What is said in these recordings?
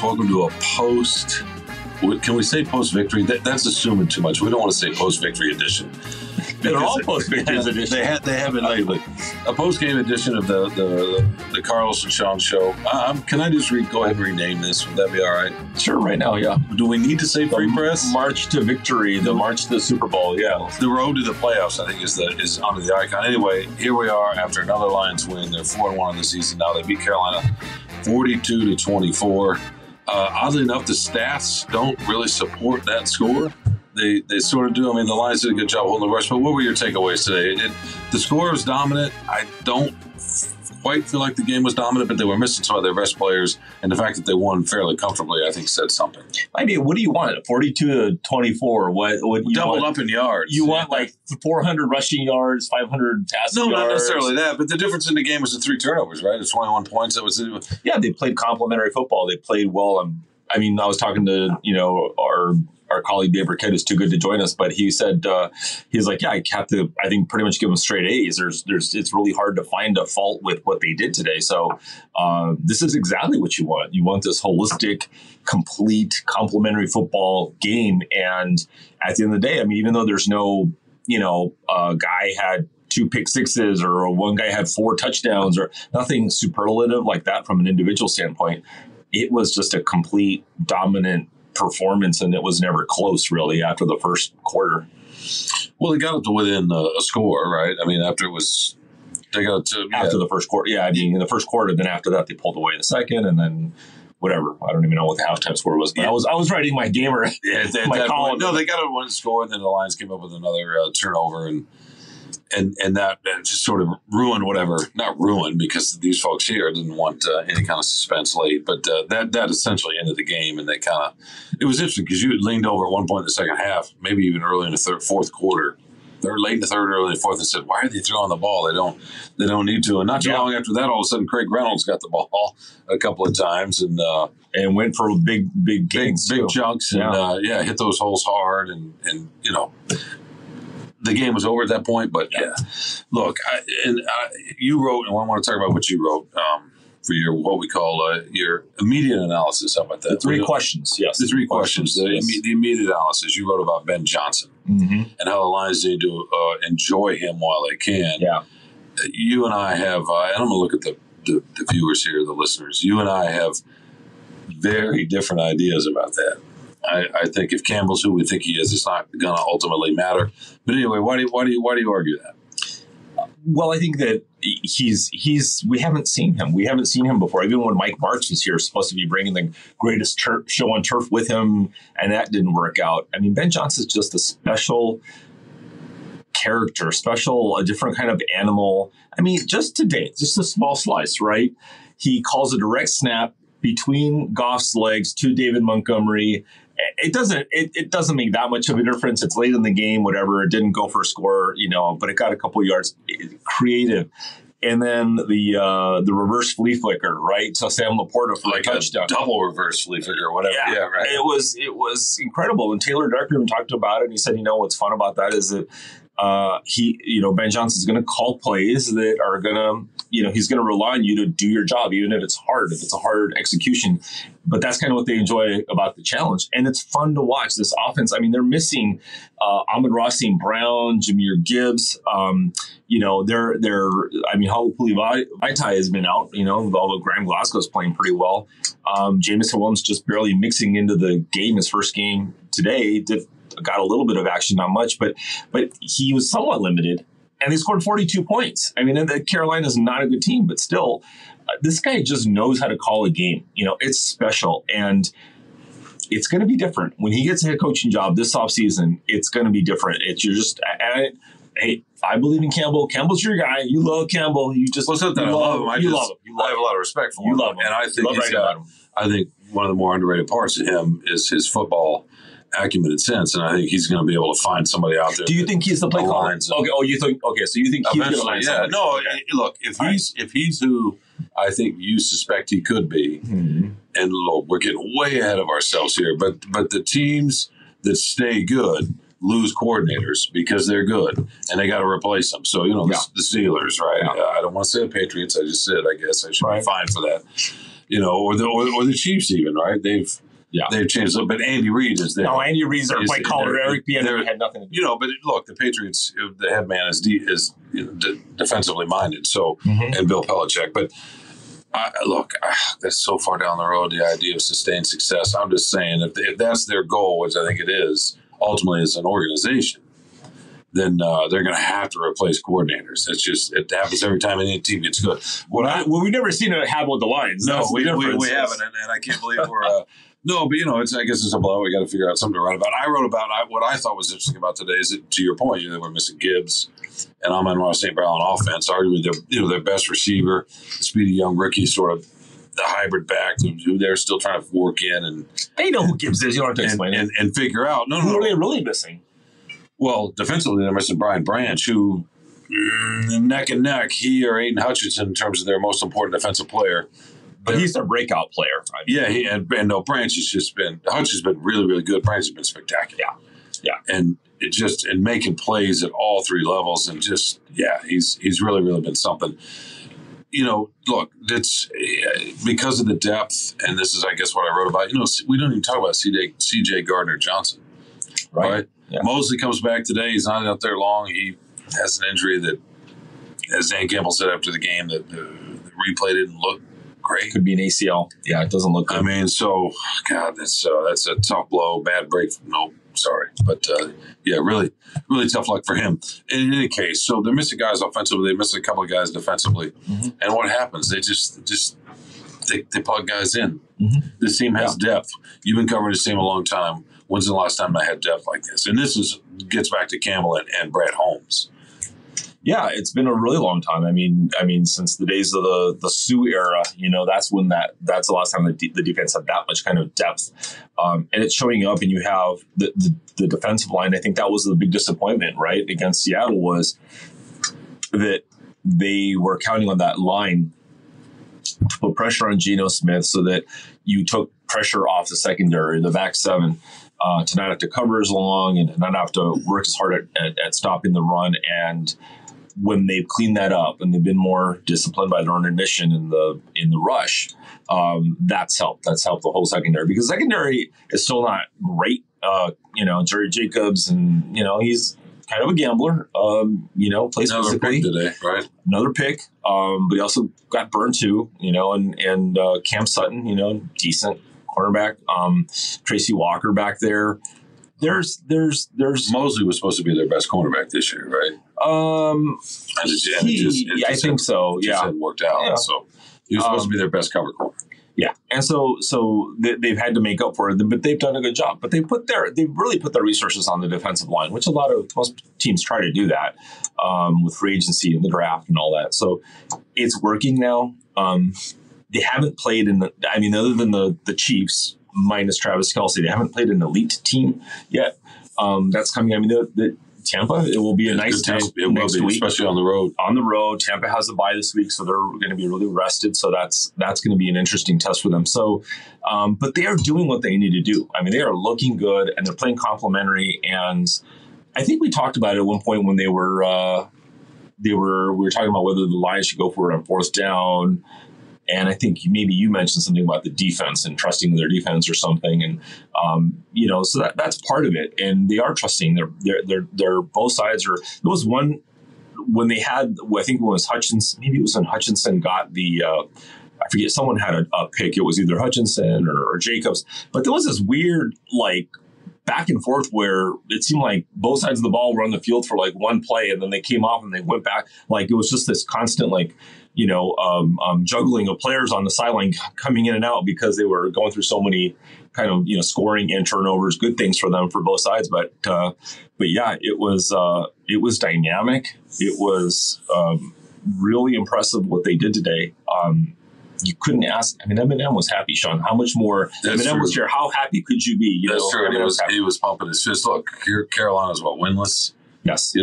welcome to a post. Can we say post-victory? That's assuming too much. We don't want to say post-victory edition. They're all post-victory edition. They have been lately. A post-game edition of the Carlos and Shawn show. Can I just go ahead and rename this? Would that be all right? Sure, right now, yeah. Do we need to say free press? March to victory, the march to the Super Bowl, yeah. The road to the playoffs, I think, is under the icon. Anyway, here we are after another Lions win. They're 4-1 in the season now. They beat Carolina 42-24. Oddly enough, the stats don't really support that score. They sort of do. I mean, the Lions did a good job holding the rush. But what were your takeaways today? The score was dominant. I don't quite feel like the game was dominant, but they were missing some of their best players. And the fact that they won fairly comfortably, I think, said something. I mean, what do you want? 42-24. What you doubled want? Up in yards. You want like 400 rushing yards, 500 passing yards? No, not necessarily that. But the difference in the game was the 3 turnovers, right? It's 21 points. Yeah, they played complementary football. They played well. I mean, I was talking to our colleague Dave Burkett is too good to join us, but he said he's like, yeah, I have to. I think pretty much give them straight A's. It's really hard to find a fault with what they did today. So this is exactly what you want. You want this holistic, complete, complementary football game. And at the end of the day, I mean, even though there's no, guy had 2 pick sixes or one guy had 4 touchdowns or nothing superlative like that from an individual standpoint, it was just a complete dominant performance, and it was never close really after the first quarter. Well, they got up to within a score, right? I mean, after the first quarter. Yeah, I mean, in the first quarter, then after that, they pulled away in the second, and then whatever. I don't even know what the halftime score was, but yeah. I was writing my gamer. Yeah, my column. No, they got a 1 score, and then the Lions came up with another turnover, and that just sort of ruined whatever. Not ruined, because these folks here didn't want any kind of suspense late, but that essentially ended the game. And it was interesting because you had leaned over at one point in the second half, maybe even early in the fourth quarter. They're late in the third, early in the fourth, and said, "Why are they throwing the ball? They don't need to." And not too long after that, all of a sudden, Craig Reynolds got the ball a couple of times and went for big gains, big chunks, and hit those holes hard, and the game was over at that point. But look, you wrote, and I want to talk about what you wrote for your what we call your immediate analysis. How about that? The 3 questions, yes. The 3 questions. The immediate analysis. You wrote about Ben Johnson and how the Lions need to enjoy him while they can. Yeah. You and I have, and I'm going to look at the viewers here, the listeners. You and I have very different ideas about that. I think if Campbell's who we think he is, it's not going to ultimately matter. But anyway, why do you argue that? Well, I think that we haven't seen him. We haven't seen him before. Even when Mike Martz was here, supposed to be bringing the greatest show on turf with him, and that didn't work out. I mean, Ben Johnson's just a special character, a different kind of animal. I mean, just today, just a small slice, right? He calls a direct snap between Goff's legs to David Montgomery. It doesn't make that much of a difference. It's late in the game, whatever. It didn't go for a score, but it got a couple yards. Creative. And then the reverse flea flicker, right? So Sam Laporta for like a touchdown. Double reverse flea flicker or whatever. Yeah, right. It was incredible. And Taylor Darkman talked about it, and he said, what's fun about that is that Ben Johnson's going to call plays that are going to, he's going to rely on you to do your job, even if it's hard, if it's a hard execution. But that's kind of what they enjoy about the challenge. And it's fun to watch this offense. I mean, they're missing Ahmed-Ra St. Brown, Jahmyr Gibbs. Halapuli Vaitai has been out, although Graham Glasgow's playing pretty well. Jamison Williams just barely mixing into the game, his first game today, got a little bit of action, not much, but he was somewhat limited. And they scored 42 points. I mean, Carolina's not a good team, but still, this guy just knows how to call a game. It's special, and it's going to be different. When he gets a head coaching job this offseason, it's going to be different. Hey, I believe in Campbell. Campbell's your guy. You love Campbell. You just love him. I love him. I have a lot of respect for him. You love him. And I think one of the more underrated parts of him is his football acumen and sense, and I think he's going to be able to find somebody out there. Do you think he's the play caller? Okay. Oh, you think? Okay, so you think he's going to find somebody? No. Okay. Look, if he's who I think you suspect he could be, and look, we're getting way ahead of ourselves here. But the teams that stay good lose coordinators because they're good, and they got to replace them. So the Steelers, right? Yeah. I don't want to say the Patriots. I just said. I guess I should be fine for that. or the Chiefs even, right? They've changed a little bit. Andy Reid is there. No, Andy Reid's their play caller. Eric Bieniemy had nothing to do. But look, the Patriots, the head man is defensively minded. So, and Bill Belichick, but. That's so far down the road, the idea of sustained success. I'm just saying, if that's their goal, which I think it is, ultimately as an organization, then they're going to have to replace coordinators. It happens every time any team gets good. We've never seen it happen with the Lions. No, we haven't, and I can't believe we're... No, but I guess it's a blow. We got to figure out something to write about. I wrote about what I thought was interesting about today is that, to your point, they were missing Gibbs and Amon-Ra St. Brown on offense. Arguably, their best receiver, speedy young rookie, sort of the hybrid back who they're still trying to work in, and they know who Gibbs is. You don't have to explain it and figure out. No, who are they really missing? Well, defensively, they're missing Brian Branch, who neck and neck, he or Aiden Hutchinson in terms of their most important defensive player. But he's their breakout player. Branch Hutch has been really, really good. Branch has been spectacular. Yeah. And making plays at all three levels, and he's really, really been something. Look, it's because of the depth, and this is, I guess, what I wrote about. We don't even talk about C.J. Gardner-Johnson, right? Yeah. Mosley comes back today. He's not out there long. He has an injury that, as Dan Campbell said after the game, that the replay didn't look great. Could be an ACL. Yeah, it doesn't look good. I mean, God, that's a tough blow, bad break. No, sorry. But, really, really tough luck for him. In any case, so they're missing guys offensively. They miss a couple of guys defensively. Mm-hmm. And what happens? They they plug guys in. Mm-hmm. This team has depth. You've been covering this team a long time. When's the last time I had depth like this? And this gets back to Campbell and Brad Holmes. Yeah, it's been a really long time. I mean, since the days of the Sioux era, that's when that's the last time the defense had that much kind of depth, and it's showing up. And you have the defensive line. I think that was the big disappointment, right, against Seattle, was that they were counting on that line to put pressure on Geno Smith, so that you took pressure off the secondary, the back seven, to not have to cover as long and not have to work as hard at stopping the run. And when they've cleaned that up and they've been more disciplined by their own admission in the rush, that's helped. That's helped the whole secondary, because secondary is still not great. Jerry Jacobs, and he's kind of a gambler. Plays another physically. Pick today, right? Another pick, but he also got burned too. And Cam Sutton, decent cornerback. Tracy Walker back there. There's Mosley was supposed to be their best cornerback this year, right? I think so. It hadn't worked out. Yeah. So he was supposed to be their best cover corner. Yeah, and so they've had to make up for it, but they've done a good job. But they've really put their resources on the defensive line, which most teams try to do that with free agency and the draft and all that. So it's working now. They haven't played other than the Chiefs minus Travis Kelce, they haven't played an elite team yet. That's coming. Tampa, it will be a nice test next week, especially on the road. On the road, Tampa has the bye this week, so they're going to be really rested. So that's going to be an interesting test for them. So, but they are doing what they need to do. They are looking good, and they're playing complementary. And I think we talked about it at one point when we were talking about whether the Lions should go for it on fourth down. And I think maybe you mentioned something about the defense and trusting their defense or something. And, so that's part of it. And they are trusting they're both sides. Or there was one when they had, I think it was Hutchinson, maybe it was when Hutchinson got I forget, someone had a pick. It was either Hutchinson or Jacobs. But there was this weird, back and forth where it seemed like both sides of the ball were on the field for one play, and then they came off and they went back. It was just this constant, juggling of players on the sideline coming in and out, because they were going through so many kind of, scoring and turnovers, good things for them for both sides. But yeah, it was dynamic. It was really impressive what they did today. You couldn't ask. Eminem was happy, Shawn. How much more? Eminem was here. How happy could you be? That's true. He was pumping his fist. Look, Carolina's winless. Yes.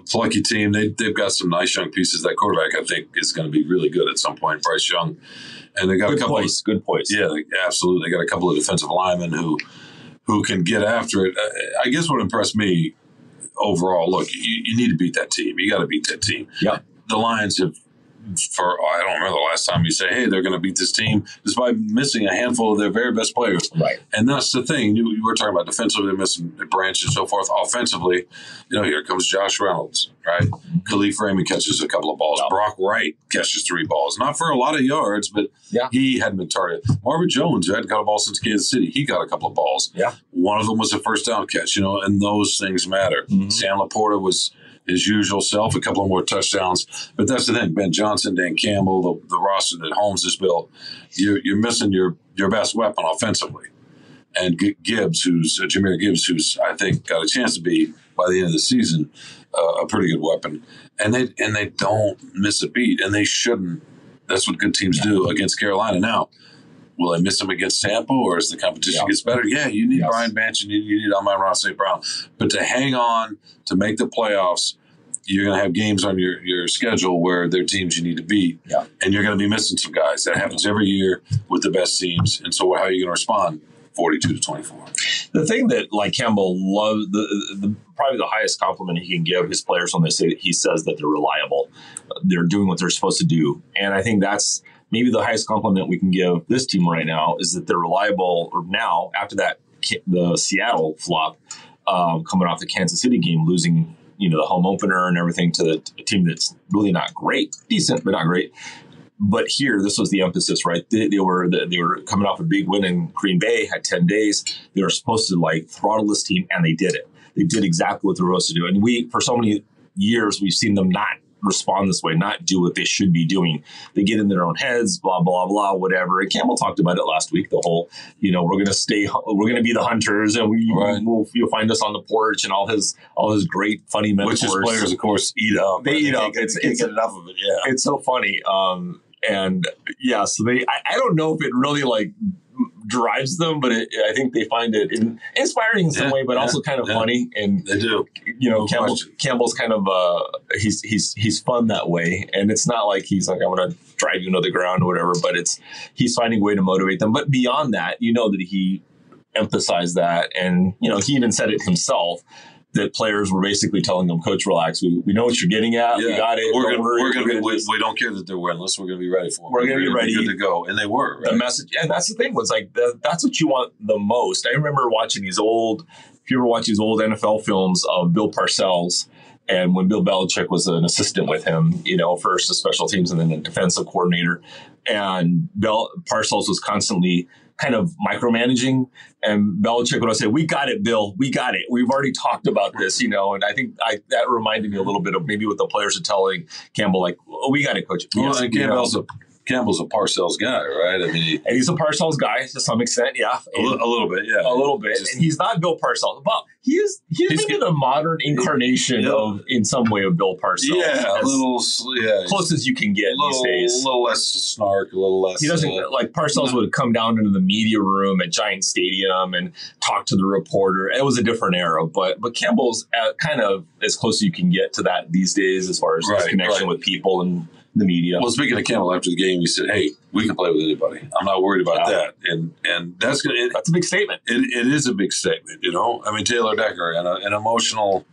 Plucky team. They've got some nice young pieces. That quarterback, I think, is going to be really good at some point. Bryce Young, and they got a couple. Good poise. Yeah, absolutely. They got a couple of defensive linemen who can get after it. I guess what impressed me overall. Look, you need to beat that team. You got to beat that team. Yeah. The Lions have I don't remember the last time you say, hey, they're going to beat this team despite missing a handful of their very best players. Right. And that's the thing. You were talking about defensively, they're missing Branch and so forth. Offensively, here comes Josh Reynolds, right? Khalif Raymond catches a couple of balls. Yeah. Brock Wright catches 3 balls. Not for a lot of yards, but he hadn't been targeted. Marvin Jones, who hadn't got a ball since Kansas City, he got a couple of balls. Yeah. One of them was a first down catch, and those things matter. Sam Laporta was his usual self, a couple of more touchdowns. But that's the thing. Ben Johnson, Dan Campbell, the roster that Holmes has built, you're missing your best weapon offensively. And Jahmyr Gibbs, who's I think got a chance to be, by the end of the season, a pretty good weapon. And they don't miss a beat, and they shouldn't. That's what good teams do against Carolina. Now, will they miss them against Tampa, or as the competition gets better? Yeah, you need Brian Bench and you need Amon-Ra St. Brown. But to hang on, to make the playoffs, you're going to have games on your schedule where there are teams you need to beat, and you're going to be missing some guys. That happens every year with the best teams. And so how are you going to respond? 42-24. The thing that Campbell loves, probably the highest compliment he can give his players when he says that they're reliable. They're doing what they're supposed to do. And I think that's maybe the highest compliment we can give this team right now, is that they're reliable. Or now, after the Seattle flop, coming off the Kansas City game, losing the home opener and everything to a team that's really not great, decent but not great. But here, this was the emphasis, right? They were coming off a big win in Green Bay, had 10 days. They were supposed to throttle this team, and they did it. They did exactly what they were supposed to do. And for so many years, we've seen them not respond this way, not do what they should be doing. They get in their own heads, blah, blah, blah, whatever. And Campbell talked about it last week, the whole, we're going to be the hunters, and you'll find us on the porch, and all his great, funny metaphors. Which his players, of course, eat up. They eat up. Can't get enough of it, yeah. It's so funny. So I don't know if it really drives them, but I think they find it inspiring in some way, but also kind of funny. And they do. Campbell's kind of he's fun that way, and it's not like he's like, I'm going to drive you into the ground or whatever. But he's finding a way to motivate them. But beyond that, that he emphasized that, and he even said it himself, that players were basically telling them, Coach, relax. We know what you're getting at. Yeah. We got it. We don't care that they're winless. We're going to be ready for them. We're going to be ready. Good to go. And they were. Right? The message, and that's the thing, was that's what you want the most. I remember watching if you ever watch these old NFL films of Bill Parcells, and when Bill Belichick was an assistant with him, first a special teams and then a defensive coordinator. And Parcells was constantly kind of micromanaging, and Belichick would say, "We got it, Bill. We got it. We've already talked about this, And I think that reminded me a little bit of maybe what the players are telling Campbell, we got it, Coach." Well, yes, Campbell's a Parcells guy, right? I mean, and he's a Parcells guy to some extent, yeah. A little bit, yeah. A little bit. And he's not Bill Parcells. Well, he's maybe the modern incarnation in some way of Bill Parcells. Yeah, close as you can get these days. A little less snark, a little less. He doesn't Parcells would come down into the media room at Giant Stadium and talk to the reporter. It was a different era, but Campbell's kind of as close as you can get to that these days, as far as his connection with people and the media. Well, speaking of Campbell, after the game, he said, "Hey, we can play with anybody. I'm not worried about that." And that's a big statement. It is a big statement, I mean, Taylor Decker and an emotional.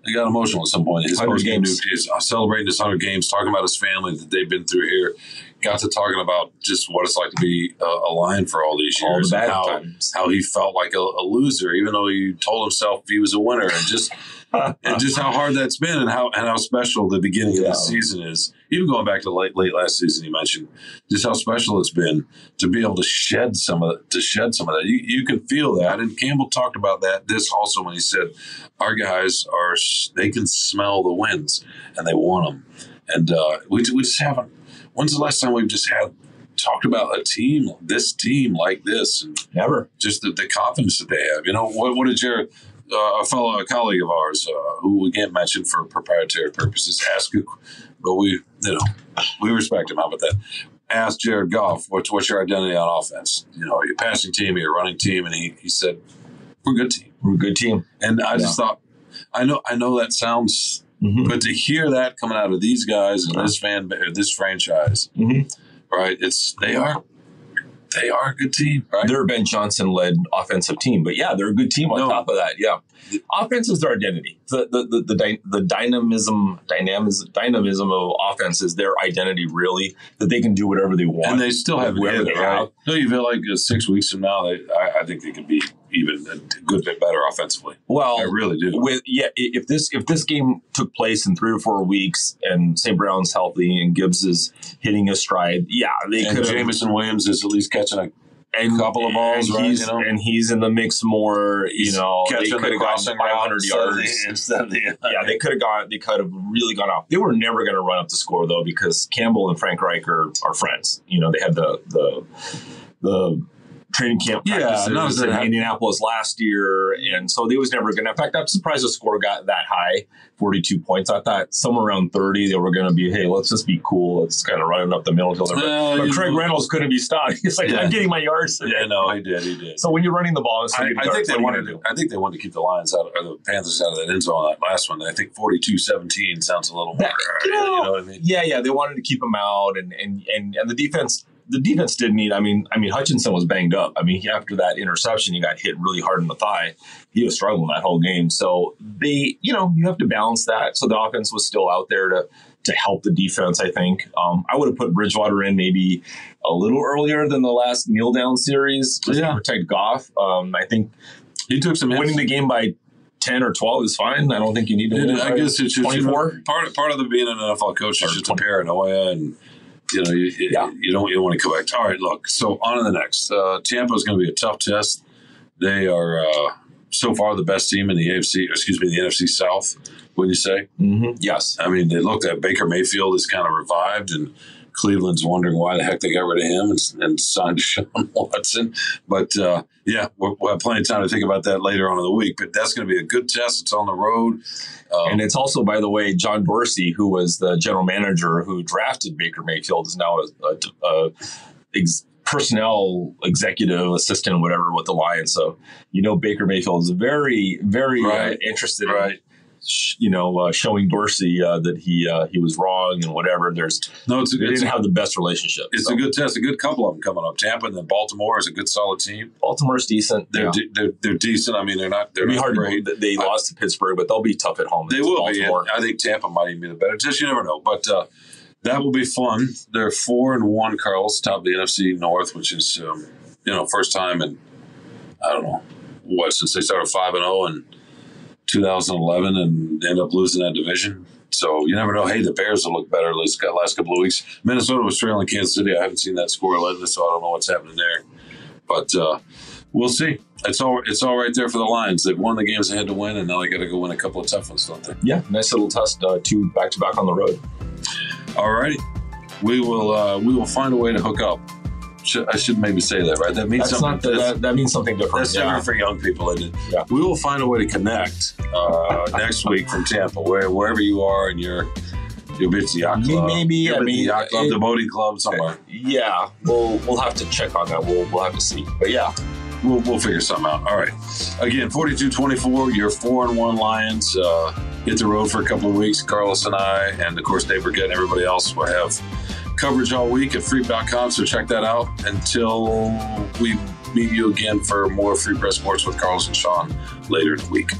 He got emotional at some point. His post game, he's celebrating his 100 games, talking about his family that they've been through here. Got to talking about just what it's like to be a Lion for all these years, all the bad times. How he felt like a loser, even though he told himself he was a winner, and just how hard that's been, and how special the beginning of the season is. Even going back to late last season, you mentioned just how special it's been to be able to shed some of that. You can feel that, and Campbell talked about that. This also when he said, "Our guys they can smell the wins, and they want them." And we just haven't. When's the last time we've just talked about this team like this? And never. Just the confidence that they have. What did your a colleague of ours, who we can't mention for proprietary purposes, ask you, but we respect him. How about that? Asked Jared Goff, what's your identity on offense? Are you a passing team? Are you a running team? And he said, "We're a good team. We're a good team." And I just thought, I know that sounds, but to hear that coming out of these guys and this franchise, right? They are a good team, right? They're a Ben Johnson-led offensive team, but yeah, they're a good team on top of that. Yeah, offense is their identity. The dynamism of offense is their identity, really. That they can do whatever they want, and they still have whoever it, they right? have. Don't you feel like 6 weeks from now, I think they could be even a good bit better offensively? Well, I really do. If this game took place in 3 or 4 weeks and St. Brown's healthy and Gibbs is hitting his stride, they could. Jameson Williams is at least catching a couple of balls, right? And he's in the mix more. They could have gone 500 yards instead of the. They could have They could have really gone off. They were never going to run up the score though, because Campbell and Frank Reich are friends. They had the training camp practices in Indianapolis last year, and so they was never going to. In fact, I'm surprised the score got that high, 42 points. I thought somewhere around 30 they were going to be, hey, let's just be cool. Let's kind of run it up the middle. But Craig Reynolds couldn't be stopped. He's like, I'm getting my yards today. Yeah, no, he did. So when you're running the ball, I think they wanted to keep the Lions out, or the Panthers out of that end zone on that last one. I think 42-17 sounds a little more. You know what I mean? Yeah, they wanted to keep them out, and the defense. The defense did need. I mean, Hutchinson was banged up. I mean, after that interception, he got hit really hard in the thigh. He was struggling that whole game. So you have to balance that. So the offense was still out there to help the defense. I think I would have put Bridgewater in maybe a little earlier than the last kneel down series just to protect Goff. I think he took some hits. Winning the game by 10 or 12 is fine. I don't think you need to win. I guess it's just 24. Part of the being an NFL coach is just a paranoia and. You don't want to correct. All right, look. So on to the next. Tampa is going to be a tough test. They are so far the best team in the the NFC South. Wouldn't you say? Mm-hmm. Yes. I mean, they looked at Baker Mayfield is kind of revived, and Cleveland's wondering why the heck they got rid of him and signed Shawn Watson. But we'll have plenty of time to think about that later on in the week. But that's going to be a good test. It's on the road. And it's also, by the way, John Dorsey, who was the general manager who drafted Baker Mayfield, is now a personnel executive assistant, whatever, with the Lions. So, Baker Mayfield is very, very interested in, showing Dorsey that he was wrong and whatever. They didn't have the best relationship. It's a good test. A good couple of them coming up. Tampa and then Baltimore is a good solid team. Baltimore's decent. They're decent. I mean, they're not great. They lost to Pittsburgh, but they'll be tough at home. They will Baltimore. Be. I think Tampa might even be the better test. You never know. But that will be fun. They're 4-1, Carlos, top of the NFC North, which is first time in I don't know since they started 5-0 and 2011 and end up losing that division. So you never know. Hey, the Bears will look better at least the last couple of weeks. Minnesota was trailing Kansas City. I haven't seen that score lately, so I don't know what's happening there. But we'll see. It's all right there for the Lions. They've won the games they had to win, and now they got to go win a couple of tough ones, don't they? Yeah, nice little test. 2 back-to-back on the road. All righty. We will find a way to hook up. I should maybe say that, right? That means that means something different. That's different for young people. Yeah. We will find a way to connect next week from Tampa, wherever you are in your Bitch Yacht Club. Maybe Yacht Club, the boating club, somewhere. Yeah, we'll have to check on that. We'll have to see. But yeah, we'll figure something out. All right. Again, 42-24. Your 4-1 Lions hit the road for a couple of weeks. Carlos and I, and of course Dave Burgett and everybody else will have coverage all week at freep.com, so check that out until we meet you again for more Free Press Sports with Carlos and Shawn later in the week.